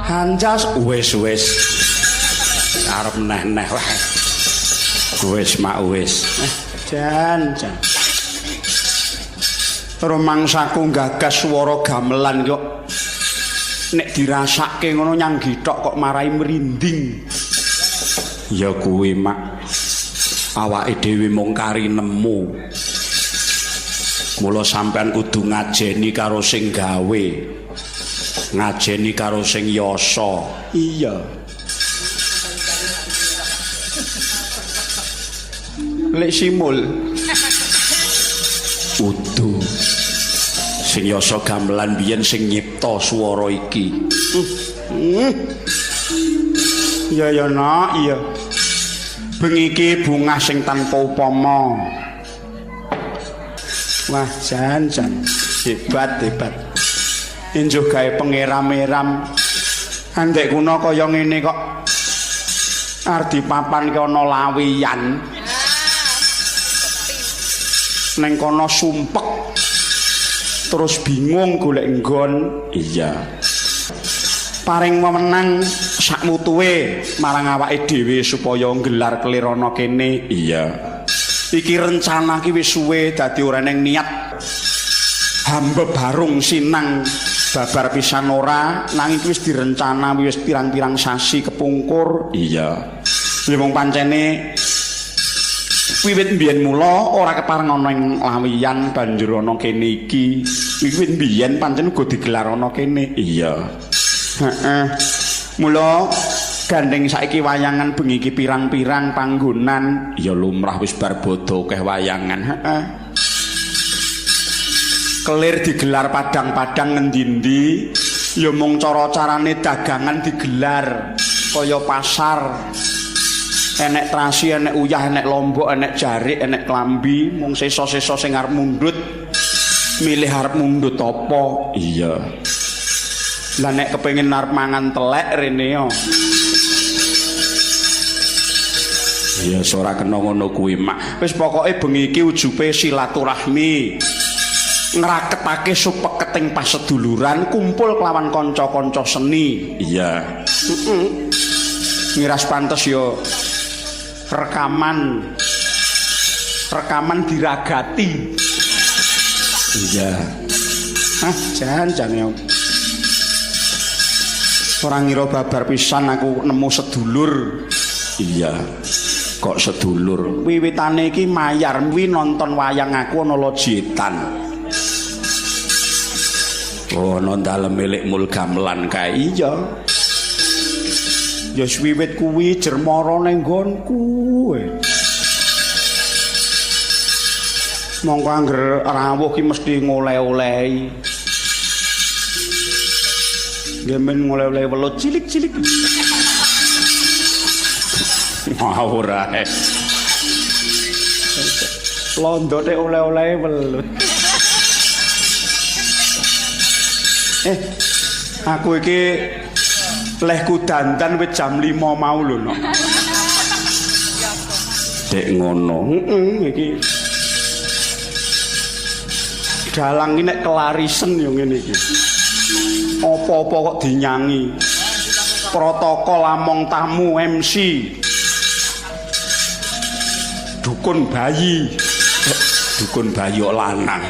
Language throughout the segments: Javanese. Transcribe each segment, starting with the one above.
Anjas wis arep neh-neh wae. Wis mak wis. Jan. Rumangsaku gagas swara gamelan kok nek dirasake ngono nyang githok kok marai merinding. Ya kuwi mak awake dhewe mung kari nemu. Mula sampean kudu ngajeni karo sing gawe. Ngajeni karo sing yasa. Iya. Lek simul. Udu. Sing yasa gamelan biyen sing nyipta swara iki. Iya nak, iya. Bengi iki bungah sing tanpa upama. Wah, jan. Hebat. Injuh gawe pengeram-eram. Andek kuna kaya ngene kok. Arep dipapan ki ana lawian. Neng kono sumpek. Terus bingung golek nggon. Iya. Paring wewenang sak mutuwe marang awake dhewe supaya nggelar kelir ana kene. Iya. Iki rencana ki wis suwe dadi ora neng niat hamba barung sinang babar pisan ora nanging wis direncana wis pirang-pirang sasi kepungkur. Iya. Ya mung pancene wiwit mbiyen mula ora kepareng ana ing lawian banjur ana kene iki. Wiwit mbiyen pancen uga digelar ana kene. Iya. Heeh. Mula gandeng saiki wayangan bengi iki pirang-pirang panggonan ya lumrah wis bar bodho akeh wayangan. Heeh. Kelir digelar padang-padang ngendi-endi ya mung cara-carane dagangan digelar kaya pasar. Enek trasi, enek uyah, enek lombok, enek jarik, enek klambi, mung sesa-sesa sing arep mundhut. Milih arep mundhut apa? Iya. Lah nek kepengin arep mangan telek rene yo. Iya, ora kena ngono kuwi, Mak. Wis pokoke bengi iki ujube silaturahmi. Ngraketake supeketing paseduluran, kumpul kelawan kanca-kanca seni. Iya. Ngiras pantes yo rekaman diragati. Iya. Jan ya. Ora ngira babar pisan aku nemu sedulur. Iya. Kok sedulur? Wiwitane iki mayar kuwi nonton wayang aku ana lojetan. Oh, ana dalem milik mul gamelan kae. Iya. Ya wiwit kuwi jermara ning nggonku. Monggo angger rawuh ki mesti ngoleh-olehi. Nggih men ngoleh-olehi welut cilik-cilik. Ora. Londote oleh-olehe welut. Aku iki lehku dandan wis jam 5 mau lho, no. Dek ngono. Iki. Dalang iki nek kelarisen yo ngene iki. Apa-apa kok dinyangi. Protokol among tamu MC. Dukun bayi kok lanang.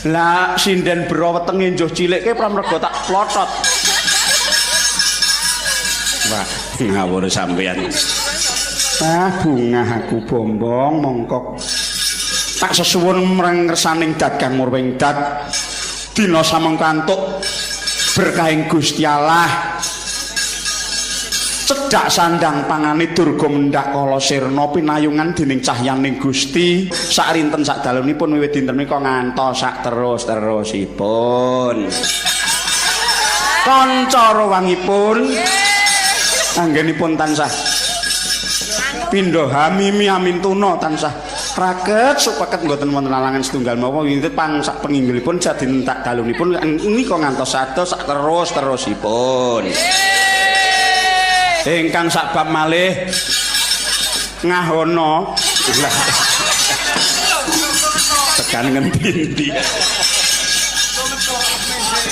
Lah sinden bro wetenge njuh cilikke pramrega tak plotot. Wah, ngawur sampean. Bungah aku bombong mongkok. Tak sesuwun marang ngersaning dagang murwing dat. Dina samengkantuk berkahing Gusti Allah. Cedak sandang pangane durga mendak kala sirna pinayungan dening cahyaning Gusti sak rinten sak dalemipun wiwit dinten menika ngantos sak terus-terusipun. Kanca rawangipun anggenipun tansah pindha hamimi amin tuna tansah raket supeket mboten wonten larangan setunggal mawon wiwit pangsak penginggilipun jadin tak dalunipun menika ngantos sados sak terus-terusipun. Ingkang sakbab malih ngahono tekan ngendi-endi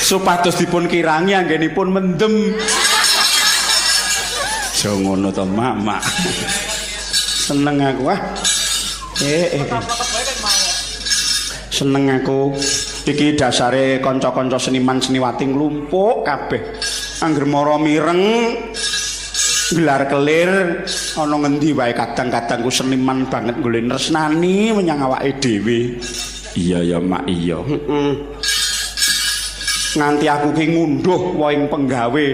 supados dipun kirangi anggenipun mendem. Jo ngono to Mak. Seneng aku seneng aku iki dasare kanca-kanca seniman seniwati nglumpuk kabeh angger mara mireng gelar kelir ana ngendi wae kadang-kadang ku seniman banget golek tresnani menyang awake dhewe. Iya ya Mak iya. Nganti aku ki ngunduh wae penggawe.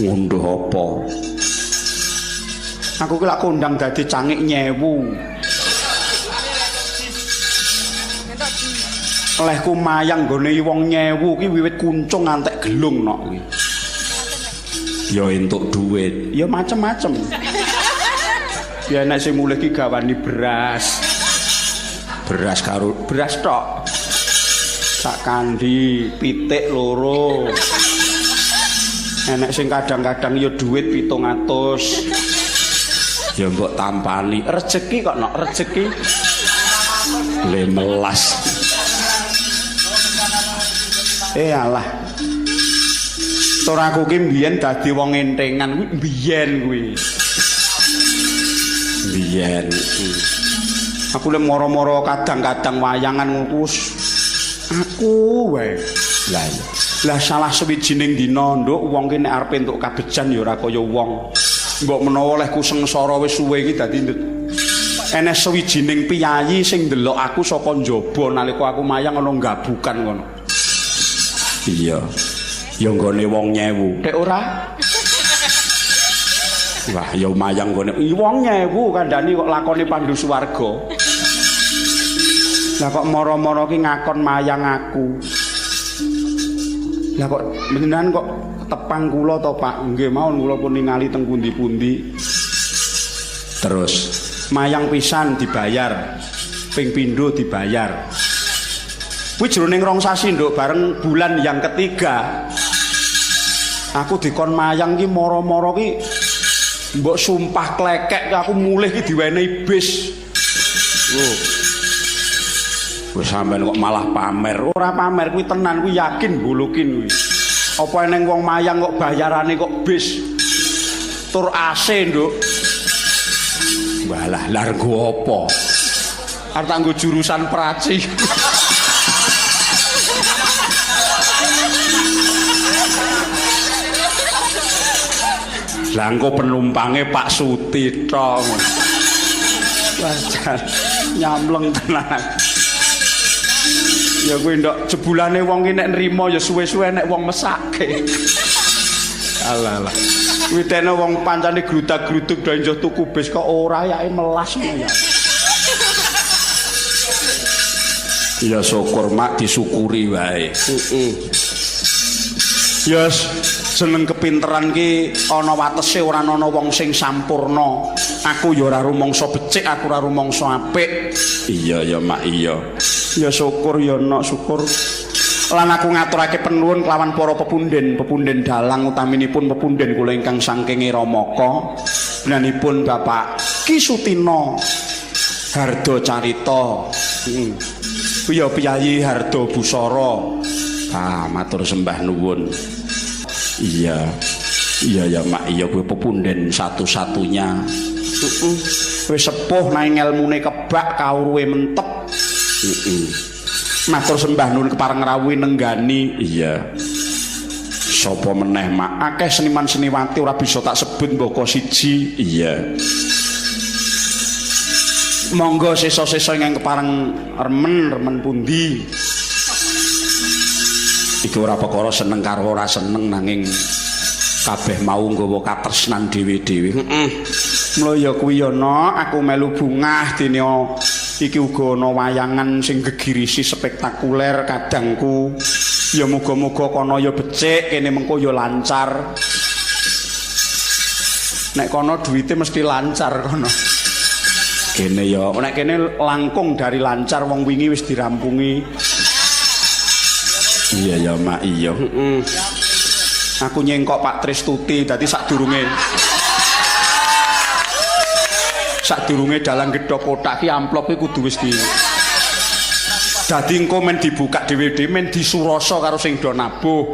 Ngunduh apa? Aku ki lak kondang dadi cangik nyewu. Lehku mayang gone wong nyewu ki wiwit kuncung ngantek gelung nok iki. Ya entuk duit, ya macem-macem. Ya nek sing mulih ki gawani beras. Beras karo beras tok. Sak kandi pitik loro. Enek sing kadang-kadang ya duit 700. Ya mbok tampani rezeki kok nok rezeki. Le melas. Alah. Tur aku ki mbiyen dadi wong entengan kuwi mbiyen kuwi. Mbiyen. Aku le moro-moro kadang-kadang wayangan ngutus aku wae. Lah salah sewijining dina nduk wong ki nek arep entuk kabejan ya ora kaya wong. Mbok menawa olehku sengsara wis suwe iki dadi enes sewijining piyayi sing ndelok aku saka njaba nalika aku mayang ana gabukan ngono. Iya. Ya nggone wong nyewu. Nek ora wah ya mayang nggone wong nyewu kandhani kok lakone Pandhu Suwarga. Lah kok mara-mara ki ngakon mayang aku. Lah kok beneran kok tepang kula to Pak? Nggih mawon kula pun ningali teng pundi-pundi. Terus mayang pisan dibayar, ping pindho dibayar. Kuwi jroning 2 sasi nduk bareng bulan yang ketiga. Aku dikon mayang ki mara-mara ki mbok sumpah klekek aku mulih ki diwenehi bis. Lho. Wis sampean kok malah pamer. Ora pamer kuwi tenan kuwi yakin bulukin kuwi. Apa eneng wong mayang kok bayarane kok bis. Tur AC, Nduk. Walah, lah nggo apa? Arep tak nggo jurusan praci. Lah engko penumpange Pak Sutito. Wajar nyamleng tenan. Ya kuwi ndok jebulane wong ki nek nrimo ya suwe-suwe nek wong mesake. Alah. Kuwi tene wong pancane grudak-gruduk do njoh tuku bis kok ora yake melas ya. Ya syukur mak disyukuri wae. Ya seneng kepinteran ki ana watese ora ana wong sing sampurna. Aku ya ora rumangsa becik, aku ora rumangsa apik. Iya ya mak iya. Ya syukur ya nok syukur. Lan aku ngaturake penuwun kelawan para pepunden dalang utaminipun pepunden kula ingkang saking Ramaka. Benanipun Bapak Ki Sutina Harda Carita. Ya Piyayi Harda Busara. Matur sembah nuwun. Iya ya mak iya kuwi pepunden satu-satunya. Wis sepuh nang ilmune kebak kawruhe mentep. Matur sembah nuwun kepareng rawuh nenggani. Iya. Sapa meneh mak akeh seniman seniwati ora bisa tak sebut mboko siji. Iya. Monggo sesa-sesa ingkang kepareng remen pundi. Iki ora perkara seneng karo ora seneng nanging kabeh mau nggawa katresnan dhewe-dhewe. Mula ya kuwi ana aku melu bungah dene iki uga ana wayangan sing gegirisi spektakuler kadangku. Ya muga-muga kono ya becik kene mengko ya lancar. Nek kono duwite mesti lancar kono. Kene ya nek kene langkung dari lancar wong wingi wis dirampungi. Iya ya mak iya. Aku nyengkok Pak Tristuti dadi sadurunge dalang gedhok kotak ki amplop ki kudu wis Dadi engko men dibuka dhewe-dhewe men disurasa karo sing do nabuh.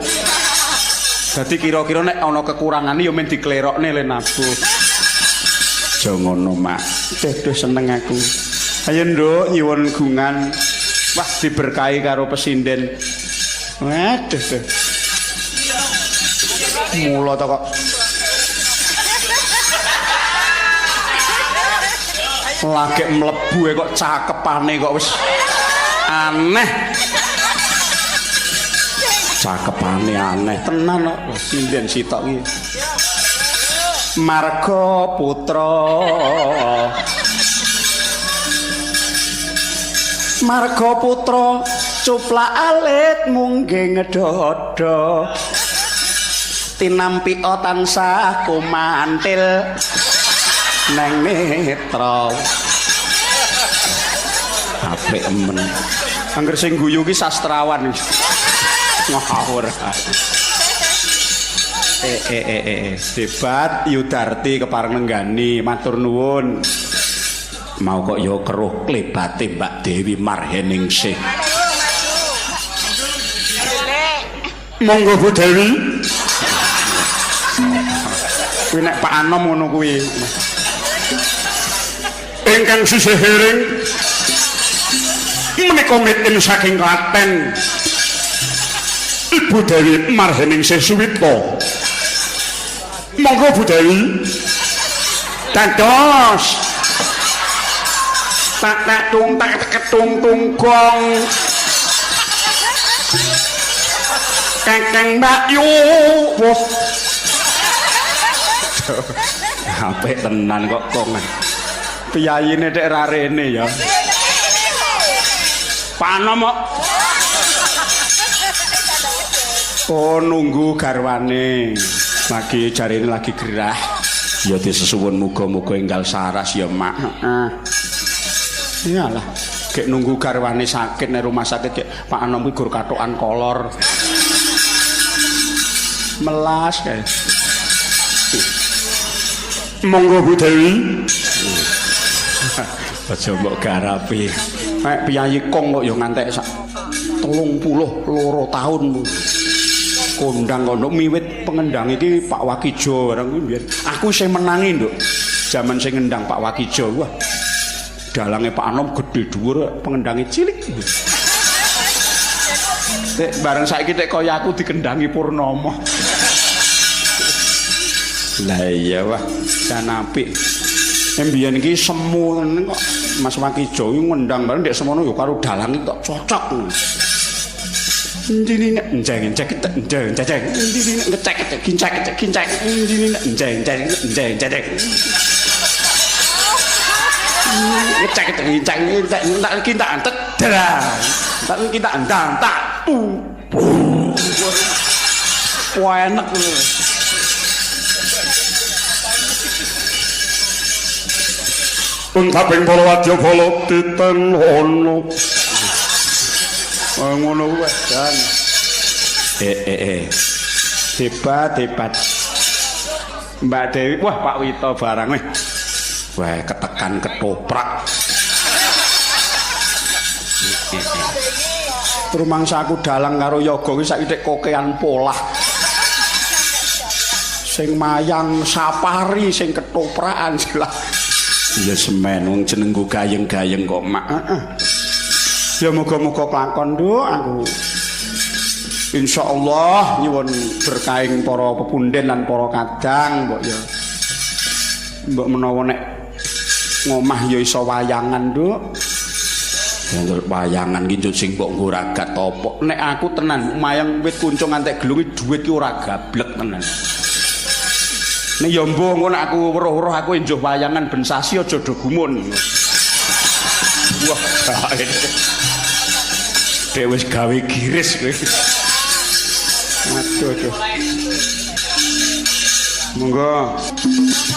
Dadi kira-kira nek ana kekurangane ya men diklerokne le nabuh. Aja ngono, Mak. Duh seneng aku. Ayo Nduk nyuwun gungan. Wah diberkahi karo pesinden. Waduh. Mula to kok. Lagi mlebu kok cakepane kok wis aneh. Cakepane aneh tenan kok sinden sitok iki. Marga putra Marga putra cuplak alit mungge ngedodho tinampi tansah kumantil neng netra apik men angger sing guyu ki sastrawan ngawur debat Yudarti kepareng nenggani matur nuwun mau kok ya keruh klebate Mbak Dewi Marheningsih monggo Bu Dewi kuwi nek Pak Anom ngono kuwi ingkang sisih hering menika miten saking Klaten Ibu Dewi Marheningsih Suwita monggo Bu Dewi dados tak tung tak ketung tunggong Kakang Mbak Yu wah apik tenan kok kongan piyayine nek ra rene ya Panom kok oh nunggu garwane lagi jarine lagi gerah ya disesuwun muga-muga enggal saras ya Mak iyalah gek nunggu garwane sakit nek rumah sakit gek Pak Anom kuwi gur katokan kolor melas kae monggo Bu Dewi aja mbok garapi nek piyayi kong kok ya ngantek sak 32 tahun kondang kondok miwit pengendang iki Pak Wakijo barang kuwi mbiyen aku sing menangi Nduk jaman sing ngendang Pak Wakijo wah dalange Pak Anom gede dhuwur pengendange cilik nek bareng saiki nek kaya aku dikendangi Purnomo lah iya wah jan apik mbiyen iki semu kok Mas Wakijo iki ngendang bareng ndek semono ya karo dalang iki tok cocok ndine njeng njeng njeng njeng ndine ngecek kincek kincek ndine njeng njeng njeng njeng ngecek kincek tak kita antet derang tak kita andang tak wah enak pun kaping para wadya bala titen ono ngono kuwi dan hebat Mbak Dewi wah Pak Wito barang wah ketekan ketoprak rumangsa aku dalang karo yoga kuwi saiki kokean polah sing mayang sapari sing ketoprakan silah ya semen wong jenengku gayeng-gayeng kok Mak ya muga-muga kelakon Nduk aku insyaallah nyuwun berkahing para pepunden lan para kadang mbok ya mbok menawa nek ngomah ya iso wayangan Nduk wayangan ki njut sing mbok nggo ragat apa nek aku tenan mayang wit kuncung antek glungi dhuwit ki ora gablek tenan nek ya mbok ngono aku weruh-weruh aku njuh wayangan ben sasi aja do gumun wah dhewe wis gawe giris kowe aduh monggo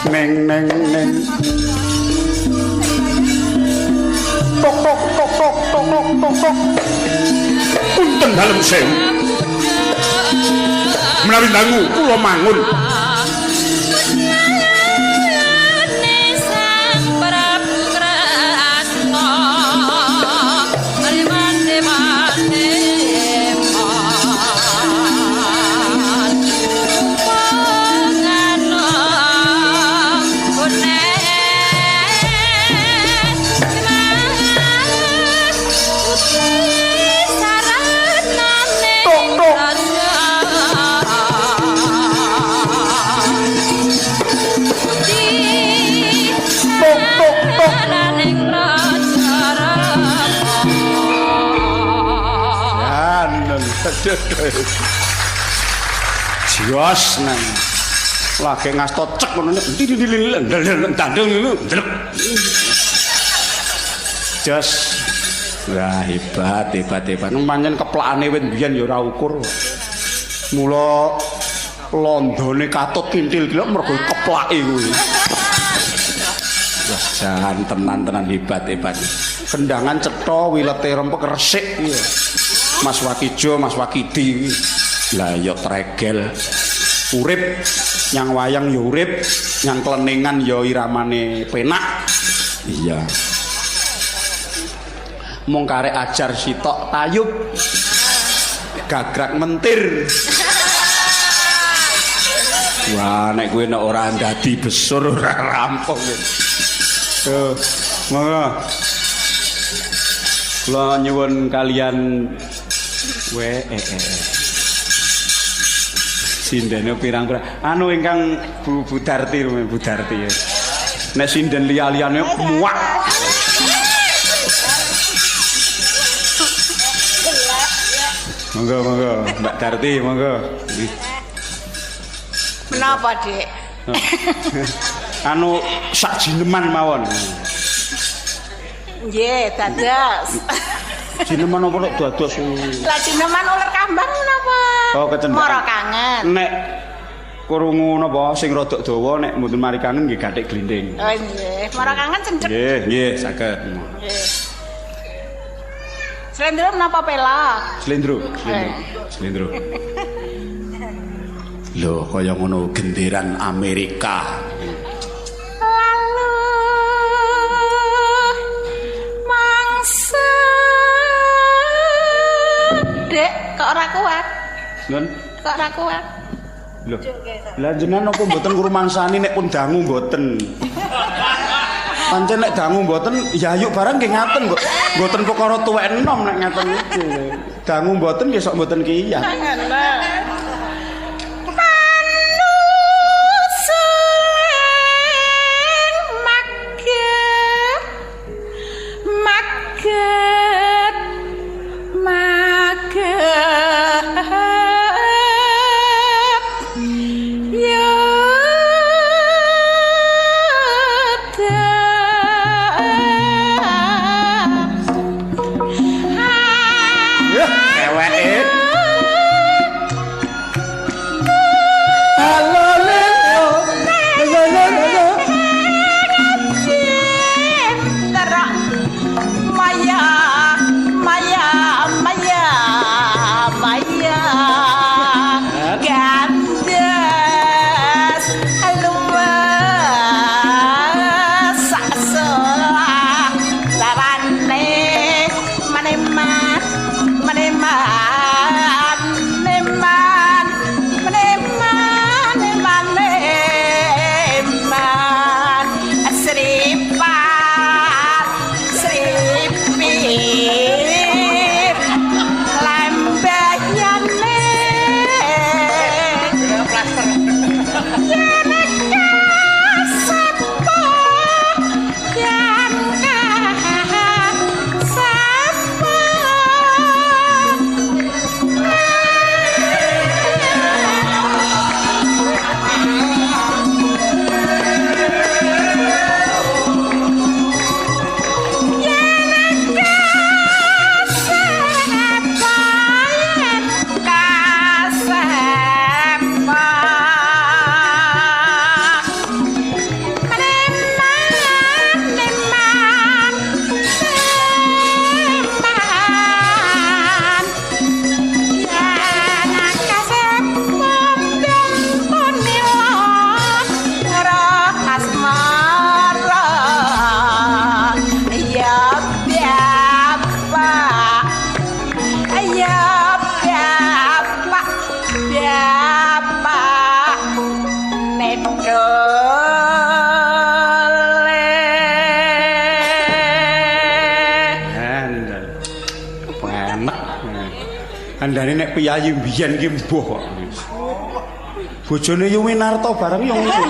neng tok punten dalem sewu menawi dangu kula mangun Prabu Kresna Aliman Dewa Jos nang. Lagi ngasto cek ngono ndandel. Jos. Wah, hebat. Pancen keplakane wit biyen ya ora ukur. Mula londone katut kintil gila mergo keplake kuwi. Wah, jan tenan hebat. Kendangan cetha wilete rempek resik iki. Mas Wakijo, Mas Wakidi. Lah ya tregel. Urip yang wayang ya urip, yang kleningan ya iramane penak. Iya. Mung karek ajar sitok tayub. Gagrak mentir. Wah, nek kowe nek ora ndadi besur ora rampung. Tuh, monggo. Kula nyuwun kalian sindene pirang-pirang. Anu ingkang Bu Darti. Nek sinden liya-liyane muak. Monggo, Mbak Darti, monggo. Menapa, Dik? Anu sak jineman mawon. Nggih, dados. Jineman apa nek dados? Lah jineman uler kambang menapa? Oh, kecendak. Mara kangen. Nek krungu napa sing rada dawa nek mboten mari kangen nggih gathik glinding. Oh nggih, mara kangen cendhek. Nggih, saged. Nggih. Slendro menapa pelak? Slendro. Lho, kaya ngono genderan Amerika. Lalu mangsa Dek, kok ora kuat? Nun? Kok ora kuat? Lho. Lah jenengan napa mboten ngrumangsani nek pun dangu mboten? Pancen nek dangu mboten ya yuk barang nggih ngaten kok. Mboten perkara tuwek enom nek ngaten iki. Dangu mboten nggih sok mboten kiyah. Andane nek piyayi mbiyen ki mbuh kok. Bojone Yuminarto bareng yo ngono.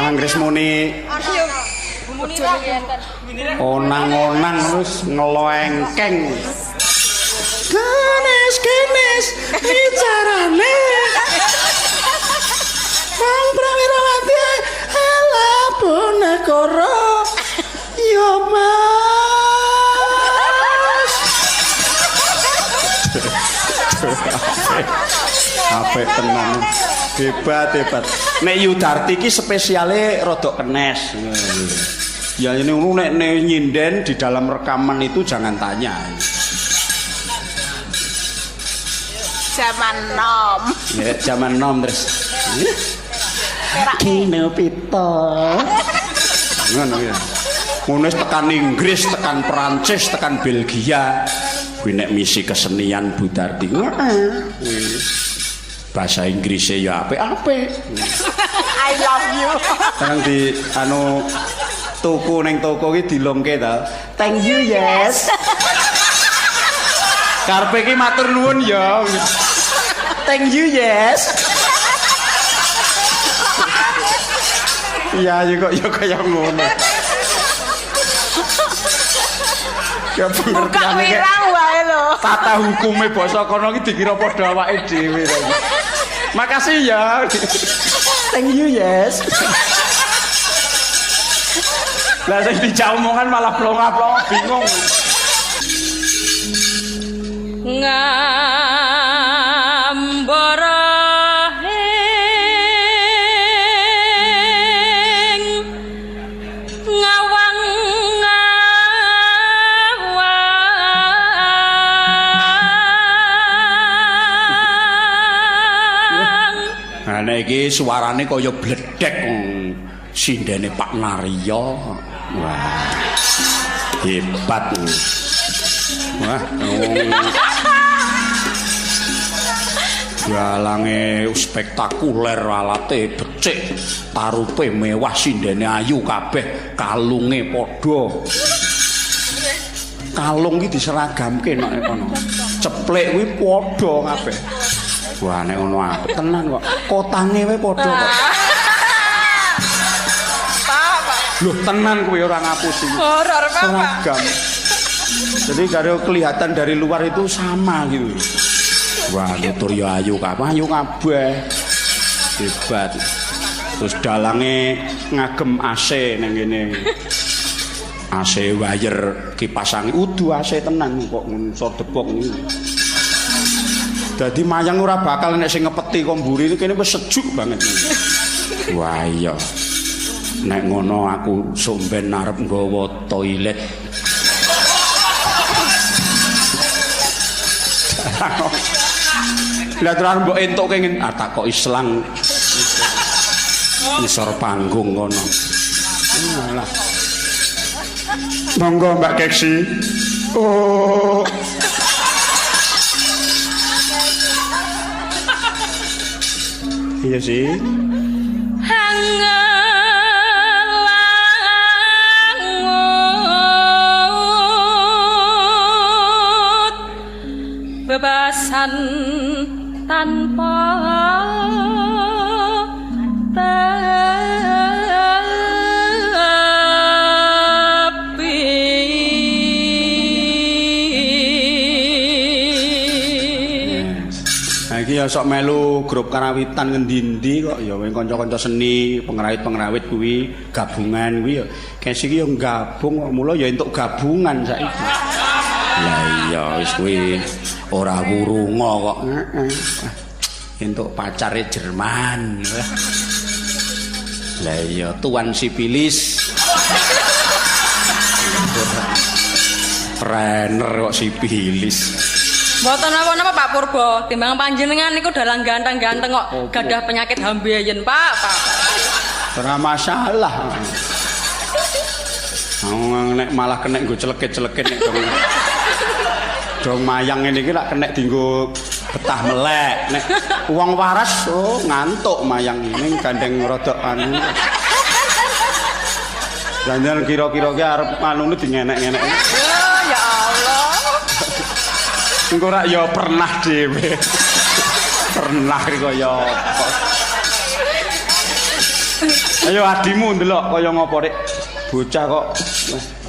Anggres muni onang-onang terus ngeloengkeng. Kenes bicarane Wong Prawirawati ala bonekara ya Mas apik tenan hebat nek Yudarti iki spesiale rodok kenes ya ini nek nyinden di dalam rekaman itu jangan tanya Zaman nom. Ya, zaman nom terus. Kino pito. Ngono ya. Ngono tekan Inggris, tekan Perancis, tekan Belgia. Kuwi nek misi kesenian Budarti. Bahasa Inggrisnya ya apik-apik. I love you. Sekarang di toko ning toko iki dilomke ta. Thank you, yes. Karpe iki matur nuwun ya. Thank you, yes. Iya, kok ya kaya ngono. Ya pengertiane wirang wae lho. Tata hukume basa kono iki dikira padha awake dhewe. Makasih ya. Thank you, yes. Lah sing dijak omongan malah plonga-plonga bingung. Ngambara ing ngawang ana iki suarane kaya bledek sindene Pak Naryo. Wah. Hebat. Wah, galange spektakuler, alate becik, tarupe mewah, sindene ayu kabeh, kalunge padha. Kalung iki diseragamke nek kono. Ceplek kuwi padha kabeh. Wah, nek ngono apik tenan kok. Kotange wae padha kok. Loh, tenan kuwi ora ngapusi. Horor, Pak. Seragam. Jadi kalau kelihatan dari luar itu sama gitu. Wah, tutur ya ayu kabeh. Hebat. Terus dalange ngagem AC nang kene. AC wire kipas angin udu AC tenan kok ngisor debok niku. Dadi mayang ora bakal nek sing ngepeti kok mburi kene wis sejuk banget. Wah iya. Nek ngono aku somben arep nggawa toilet. Lah terus mbok entuk kenging takoki selang ngisor panggung ngono. Alah. Monggo Mbak Keksi. Oh. Iya sih. Bebasan tanpa tepi. Nah iki ya sok melu grup karawitan ngendi-endi kok ya kanca-kanca seni, pengrawit-pengrawit kuwi gabungan kuwi ya. Kes iki ya gabung kok mula ya entuk gabungan saiki. Lah iya wis kuwi ora wurunga kok. Entuk pacare Jerman. Lah iya tuan sipilis. Trainer kok sipilis. Mboten napa-napa Pak Purbo, timbang panjenengan niku dalang ganteng-ganteng kok gadah penyakit hambeyen, Pak. Ora masalah. Nek malah kena nggo celeket-celeket nek dong mayang ngene iki lak kena dienggo betah melek. Nek wong waras ngantuk mayang ini gandeng rodok anu. Jangan kira-kira ki arep manune dingenek-ngenek. Ya Allah. Engko rak ya pernah dhewe. Pernah kaya apa. Ayo adimu ndelok kaya ngopo Dik. Bocah kok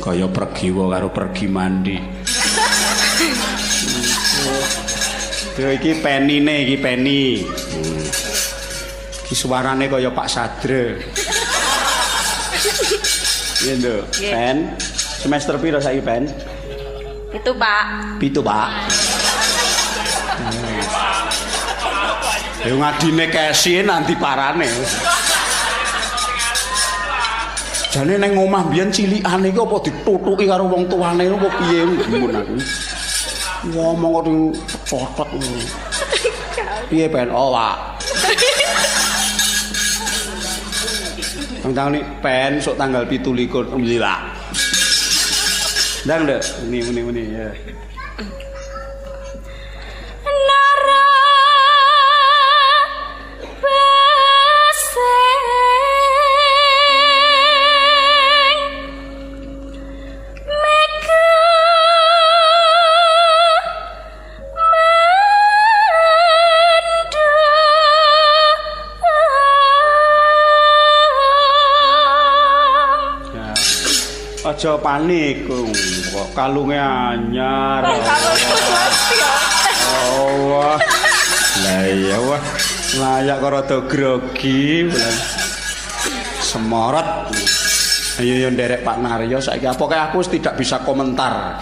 kaya pergi karo pergi mandi. Yo iki penine iki peni. Iki suarane kaya Pak Sadre. Iya lho, pen. Semester piro saiki pen? Itu Pak. Pitu Pak. Yo ngadine kesi nanti parane. Jane nang omah mbiyen cilikane iki apa ditutuki karo wong tuane apa piye mun aku. Ngomong kok cotot ngono. Piye pen? Oh, Pak. Tang nih pen sok tanggal 17 Alhamdulillah. Ndang ndek muni ya. Aja panik, kok kalunge anyar. Oh, wah. Lah iya wah. Layak kok rada grogi. Semorot. Ayo yo nderek Pak Naryo saiki apa kayak aku tidak bisa komentar.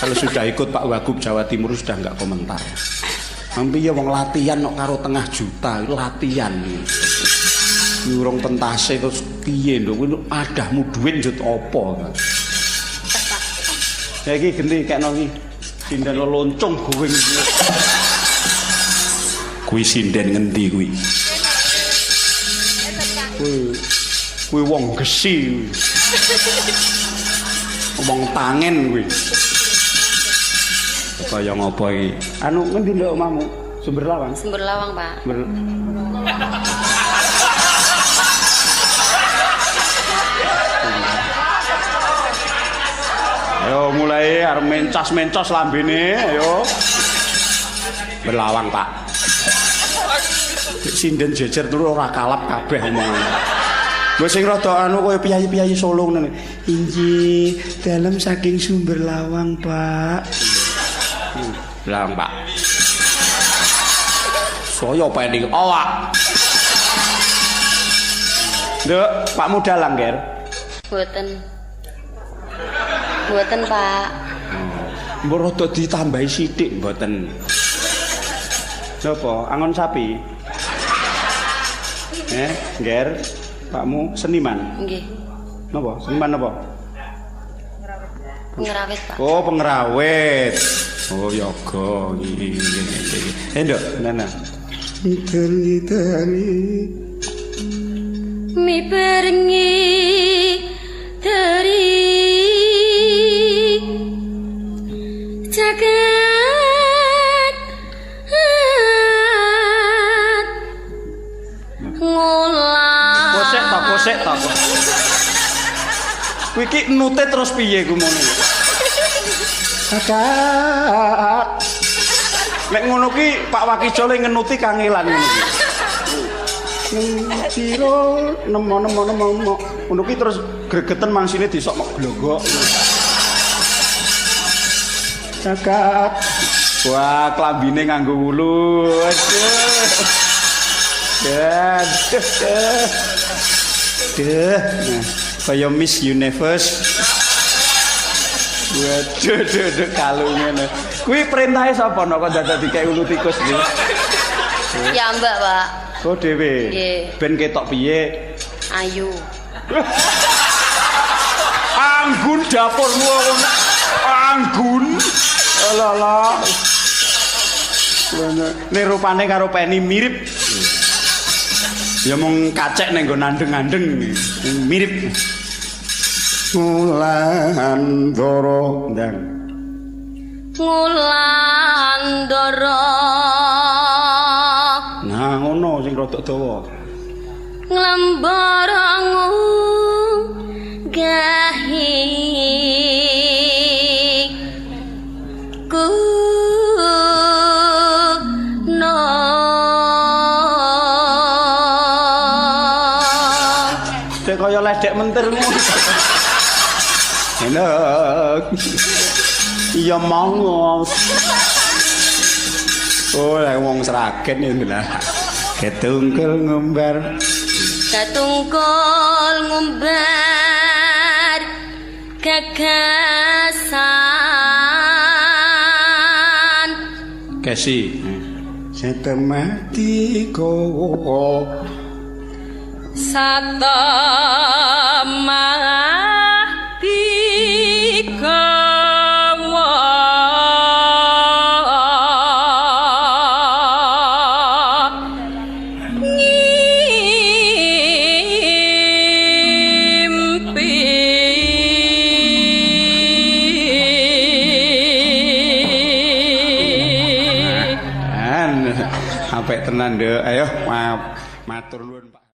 Kalau sudah ikut Pak Wagub Jawa Timur sudah enggak komentar. Mampi ya wong latihan kok karo tengah juta, itu latihan. Urung pentase terus piye lho kuwi adahmu dhuwit njut apa. Ya iki genti kekno iki. Sinden loncong goweng iki. Kuwi sinden ngendi kuwi? Kuwi wong gesi. Wong tangen kuwi. Kaya ngopo iki? Anu ngendi lho omahmu? Sumber Lawang. Sumber Lawang, Pak. Ayo mulai arep mencos lambene, ayo. Berlawang, Pak. Sinden jejer turu ora kalap kabeh omongan. Gue sing rada anu kaya piyayi-piyayi Solo ngene. Inji dalem saking Sumber Lawang, Pak. Berlawang, Pak. Saya pending awak. Nduk, Pak Mudalang, Ger. Mboten, Pak. Mbok rada ditambahi sithik mboten. Napa? Angon sapi? Ger, Pakmu seniman? Nggih. Napa? Seniman napa? Pengerawit, Pak. Oh, pengerawit. Oh, yoga. Nduk, Nana. Itali. Mi berengi dari jagat ngulang. Kosek tak. Kuwi iki nute terus piye ku ngono. Jagat. Nek ngono ki Pak Wakijole ngenuti kangelan ngono ki. Siro nemo. Ngono ki terus gregeten mangsine disok mok glogok. Jagat. Wah, klambine nganggo wulu. Aduh. Kaya Miss Universe. Waduh, kalungnya. Kuwi perintahe sapa nek kok dadak dikek ulu tikus iki? Ya, Mbak, Pak. Oh, dhewe. Nggih. Ben ketok piye? Ayu. Anggun dapurmu. Anggun. Alah. Nek rupane karo Penny mirip. Ya mung kacek nek nggo nandeng-andeng mirip. Wulandara ndang. Wulandara. Nah, ngono sing rada dawa. Nglembarangu gahi ku no. Cek kaya ledek mentirmu. Enak. Iya monggo. Oh, lah wong Sragen ya lha. Ketungkel ngumbar. Katungkul ngumbar gagasan. Kesi. Setemati kowo. Satemati kowo. Apik tenan, Nduk. Ayo, matur nuwun, Pak.